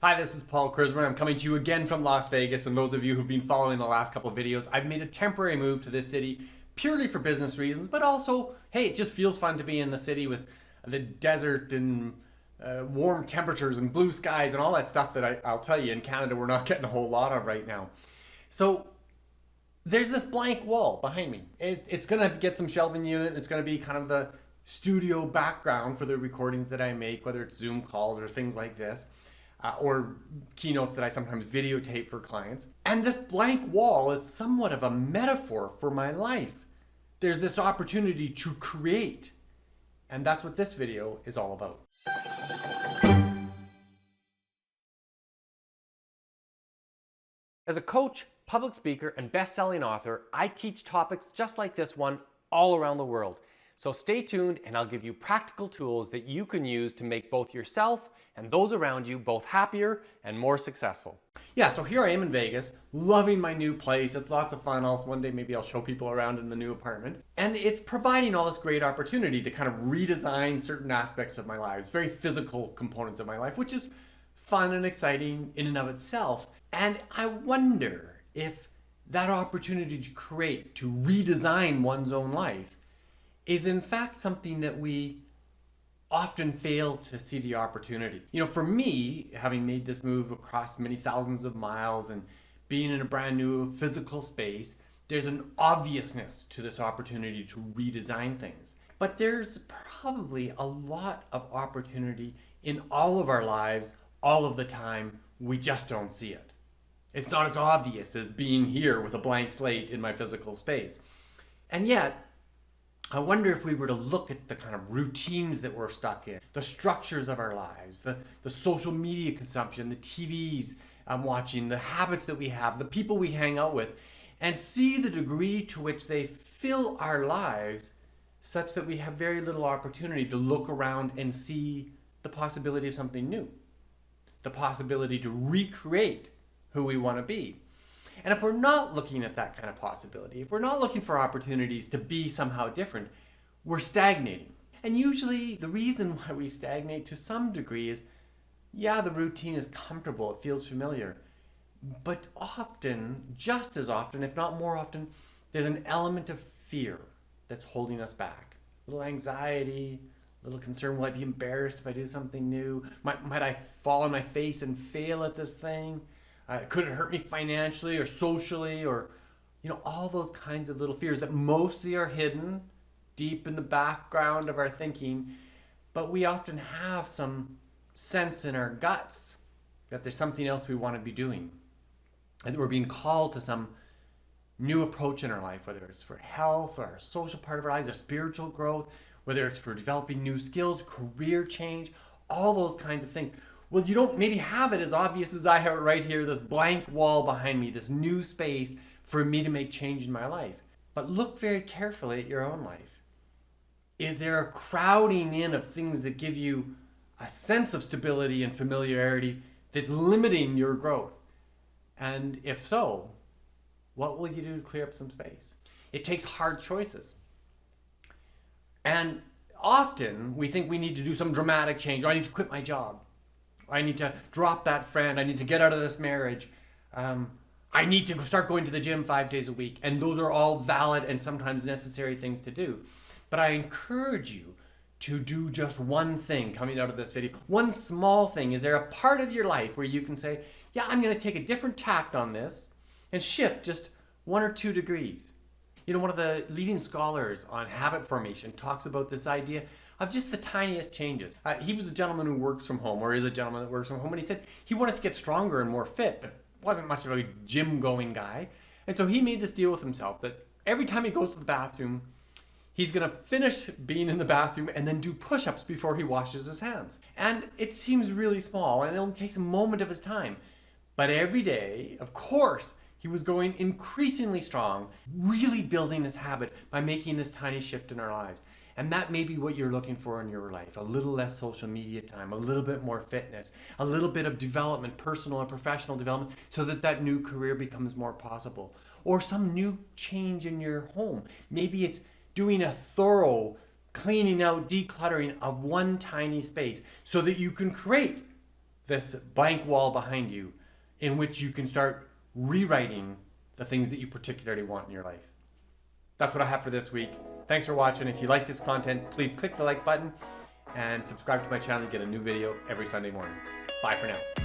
Hi, this is Paul Krismer. I'm coming to you again from Las Vegas, and those of you who've been following the last couple of videos, I've made a temporary move to this city purely for business reasons, but also, hey, it just feels fun to be in the city with the desert and warm temperatures and blue skies and all that stuff that I'll tell you, in Canada we're not getting a whole lot of right now. So there's this blank wall behind me. It's going to get some shelving unit. It's going to be kind of the studio background for the recordings that I make, whether it's Zoom calls or things like this. Or keynotes that I sometimes videotape for clients. And this blank wall is somewhat of a metaphor for my life. There's this opportunity to create. And that's what this video is all about. As a coach, public speaker, and best-selling author, I teach topics just like this one all around the world. So stay tuned and I'll give you practical tools that you can use to make both yourself and those around you both happier and more successful. Yeah, so here I am in Vegas, loving my new place. It's lots of fun. One day maybe I'll show people around in the new apartment. And it's providing all this great opportunity to kind of redesign certain aspects of my lives, very physical components of my life, which is fun and exciting in and of itself. And I wonder if that opportunity to create, to redesign one's own life, is in fact something that we often fail to see the opportunity. You know, for me, having made this move across many thousands of miles and being in a brand new physical space, there's an obviousness to this opportunity to redesign things. But there's probably a lot of opportunity in all of our lives, all of the time. We just don't see it. It's not as obvious as being here with a blank slate in my physical space. And yet, I wonder if we were to look at the kind of routines that we're stuck in, the structures of our lives, the social media consumption, the TVs I'm watching, the habits that we have, the people we hang out with, and see the degree to which they fill our lives such that we have very little opportunity to look around and see the possibility of something new, the possibility to recreate who we want to be. And if we're not looking at that kind of possibility, if we're not looking for opportunities to be somehow different, we're stagnating. And usually the reason why we stagnate to some degree is, yeah, the routine is comfortable, it feels familiar. But often, just as often, if not more often, there's an element of fear that's holding us back. A little anxiety, a little concern, will I be embarrassed if I do something new? Might I fall on my face and fail at this thing? Could it hurt me financially or socially, or, you know, all those kinds of little fears that mostly are hidden deep in the background of our thinking, but we often have some sense in our guts that there's something else we want to be doing, and that we're being called to some new approach in our life, whether it's for health or our social part of our lives, our spiritual growth, whether it's for developing new skills, career change, all those kinds of things. Well, you don't maybe have it as obvious as I have it right here, this blank wall behind me, this new space for me to make change in my life. But look very carefully at your own life. Is there a crowding in of things that give you a sense of stability and familiarity that's limiting your growth? And if so, what will you do to clear up some space? It takes hard choices. And often we think we need to do some dramatic change, or I need to quit my job. I need to drop that friend. I need to get out of this marriage. I need to start going to the gym 5 days a week. And those are all valid and sometimes necessary things to do. But I encourage you to do just one thing coming out of this video. One small thing. Is there a part of your life where you can say, yeah, I'm going to take a different tact on this and shift just 1 or 2 degrees? You know, one of the leading scholars on habit formation talks about this idea of just the tiniest changes. He was a gentleman who works from home, or is a gentleman that works from home, and he said he wanted to get stronger and more fit, but wasn't much of a gym-going guy. And so he made this deal with himself that every time he goes to the bathroom, he's going to finish being in the bathroom and then do push-ups before he washes his hands. And it seems really small, and it only takes a moment of his time. But every day, of course, he was going increasingly strong, really building this habit by making this tiny shift in our lives. And that may be what you're looking for in your life. A little less social media time, a little bit more fitness, a little bit of development, personal and professional development, so that that new career becomes more possible. Or some new change in your home. Maybe it's doing a thorough cleaning out, decluttering of one tiny space so that you can create this blank wall behind you in which you can start rewriting the things that you particularly want in your life. That's what I have for this week. Thanks for watching. If you like this content, please click the like button and subscribe to my channel to get a new video every Sunday morning. Bye for now.